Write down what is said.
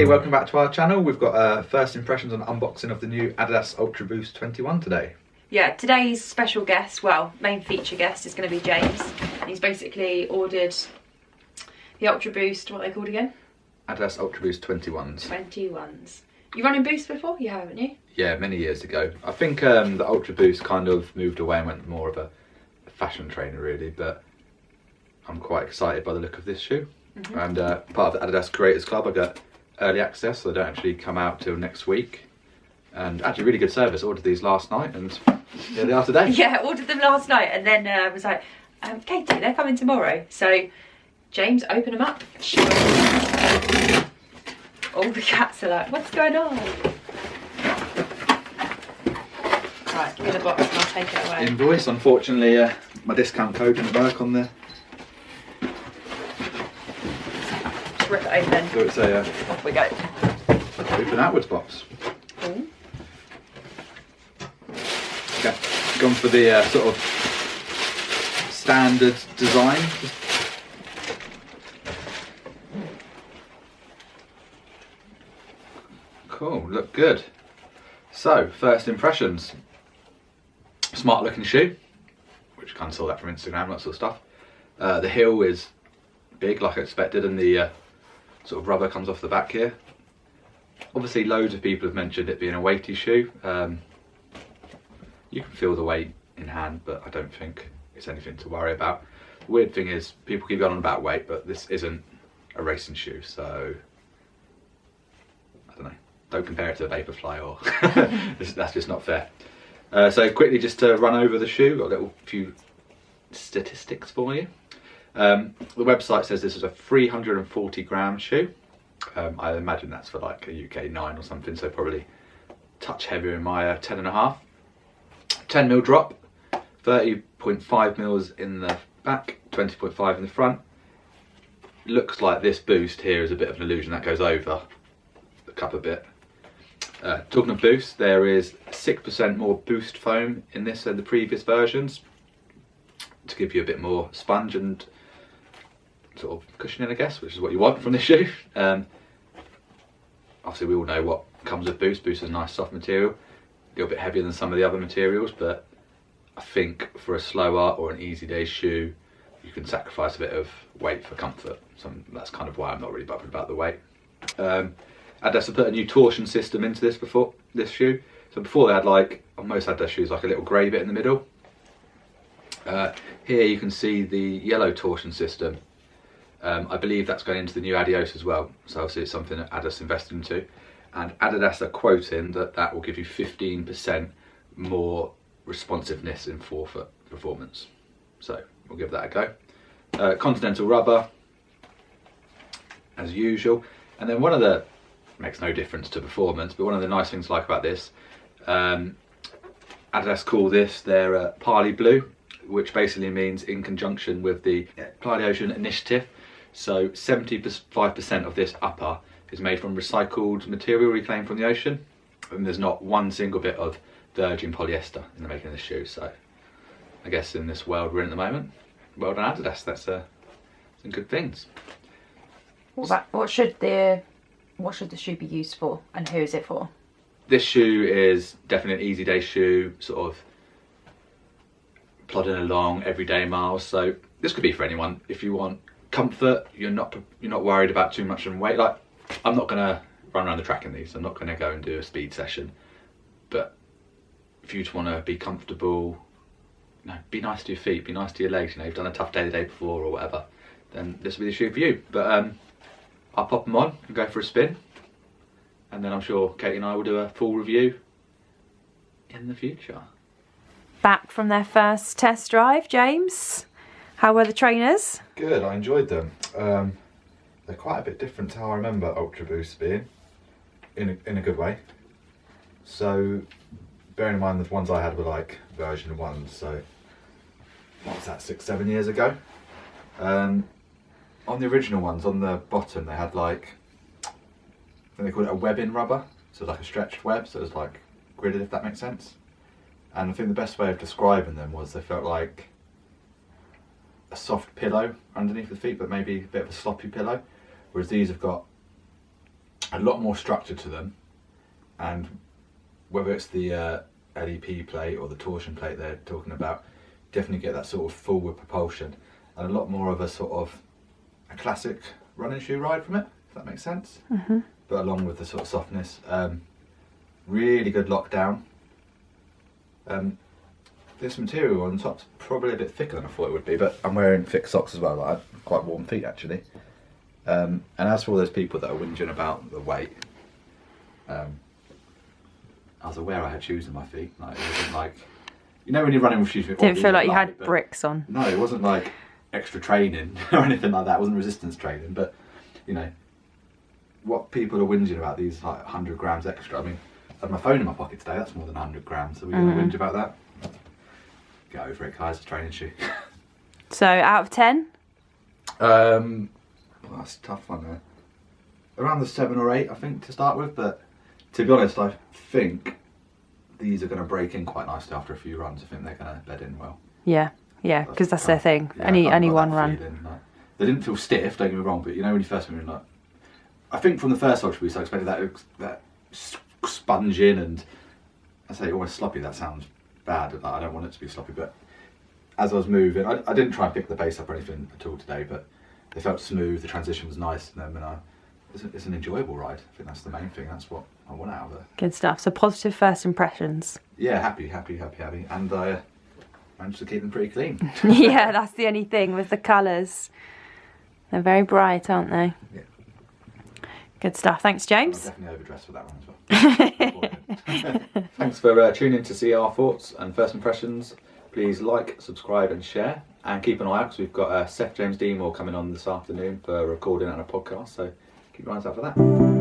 Hey, welcome back to our channel. We've got first impressions on unboxing of the new Adidas Ultra Boost 21 today. Yeah, today's special guest, well, main feature guest is going to be James. He's basically ordered the Ultra Boost, what are they called again? Adidas Ultra Boost 21s. 21s. You've run in Boost before? You have, haven't you? Yeah, many years ago. I think the Ultra Boost kind of moved away and went more of a fashion trainer really, but I'm quite excited by the look of this shoe. And part of the Adidas Creators Club, I got early access, so they don't actually come out till next week. And actually really good service. I ordered these last night and here they are today. Yeah, ordered them last night and then was like, Katie, they're coming tomorrow. So James, open them up. All the cats are like, what's going on? Right, give me the box and I'll take it away. Invoice, unfortunately, my discount code didn't work on there. Just rip it open. So it's a Off we go. open outwards box. Ooh. Okay, gone for the sort of standard design. Cool, look good. So, first impressions. Smart looking shoe, which kind of saw that from Instagram, that sort of stuff. The heel is big like I expected, and the sort of rubber comes off the back here. Obviously loads of people have mentioned it being a weighty shoe. You can feel the weight in hand, but I don't think it's anything to worry about. The weird thing is people keep going on about weight, but this isn't a racing shoe, so I don't know. Don't compare it to a Vaporfly or that's just not fair. So quickly just to run over the shoe, got a little few statistics for you. The website says this is a 340 gram shoe. I imagine that's for like a UK 9 or something, so probably a touch heavier in my 10.5. 10mm drop, 30.5 mils in the back, 20.5 in the front. Looks like this boost here is a bit of an illusion that goes over the cup a bit. Talking of boost, there is 6% more boost foam in this than the previous versions to give you a bit more sponge and sort of cushioning, I guess, which is what you want from this shoe. Obviously we all know what comes with Boost. Boost is a nice soft material, a little bit heavier than some of the other materials, but I think for a slower or an easy day shoe you can sacrifice a bit of weight for comfort. So that's kind of why I'm not really bothered about the weight. Adidas have put a new torsion system into this shoe. So before they had, like on most Adidas shoes, like a little grey bit in the middle. Here you can see the yellow torsion system. I believe that's going into the new Adios as well, so obviously it's something that Adidas invested into, and Adidas are quoting that will give you 15% more responsiveness in forefoot performance, so we'll give that a go. Continental rubber as usual, and then one of the, makes no difference to performance, but one of the nice things I like about this, Adidas call this their Parley Blue, which basically means in conjunction with the Ply the Ocean initiative. So 75% of this upper is made from recycled material reclaimed from the ocean, and there's not one single bit of virgin polyester in the making of this shoe. So I guess in this world we're in at the moment, well done Adidas, that's some good things. What should the shoe be used for, and who is it for? This shoe is definitely an easy day shoe, sort of plodding along everyday miles. So this could be for anyone. If you want comfort, you're not worried about too much in weight. Like, I'm not gonna run around the track in these. I'm not gonna go and do a speed session. But if you just want to be comfortable, you know, be nice to your feet, be nice to your legs. You know, you've done a tough day the day before or whatever, then this will be the shoe for you. But I'll pop them on and go for a spin, and then I'm sure Katie and I will do a full review in the future. Back from their first test drive, James. How were the trainers? Good, I enjoyed them. They're quite a bit different to how I remember Ultra Boost being, in a good way. So, bearing in mind the ones I had were like version 1, so what was that, 6-7 years ago? On the original ones, on the bottom they had like, I think they called it a webbing rubber, so like a stretched web, so it was like gridded, if that makes sense. And I think the best way of describing them was they felt like a soft pillow underneath the feet, but maybe a bit of a sloppy pillow, whereas these have got a lot more structure to them, and whether it's the LEP plate or the torsion plate they're talking about, definitely get that sort of forward propulsion and a lot more of a sort of a classic running shoe ride from it, if that makes sense. But along with the sort of softness, really good lockdown. This material on top's probably a bit thicker than I thought it would be, but I'm wearing thick socks as well. Like, quite warm feet actually. And as for all those people that are whinging about the weight, I was aware I had shoes in my feet. Like, it wasn't like, you know when you're running with shoes, Didn't feel like you had bricks on. No, it wasn't like extra training or anything like that. It wasn't resistance training, but you know what people are whinging about, these like 100 grams extra. I mean, I had my phone in my pocket today. That's more than 100 grams. So we're going to whinge about that. Get over it, guys. It's a training shoe. So out of 10? Well, that's a tough one there. Around the 7 or 8, I think, to start with. But to be honest, I think these are going to break in quite nicely after a few runs. I think they're going to bed in well. Yeah, because that's their thing. Yeah, any one run. Feeling, like, they didn't feel stiff, don't get me wrong, but you know when you first went in, like, I think from the first Ultra Boost I expected that sponging and I say almost sloppy. That sounds bad. Like, I don't want it to be sloppy, but as I was moving, I didn't try and pick the pace up or anything at all today, but they felt smooth. The transition was nice, and then it's an enjoyable ride. I think that's the main thing. That's what I want out of it. Good stuff. So positive first impressions. Yeah, happy, and I managed to keep them pretty clean. Yeah, that's the only thing with the colours. They're very bright, aren't they? Yeah. Good stuff. Thanks, James. I'll definitely overdress for that one as well. Thanks for tuning in to see our thoughts and first impressions. Please like, subscribe and share, and keep an eye out because we've got Seth James Deemore coming on this afternoon for recording and a podcast, so keep your eyes out for that.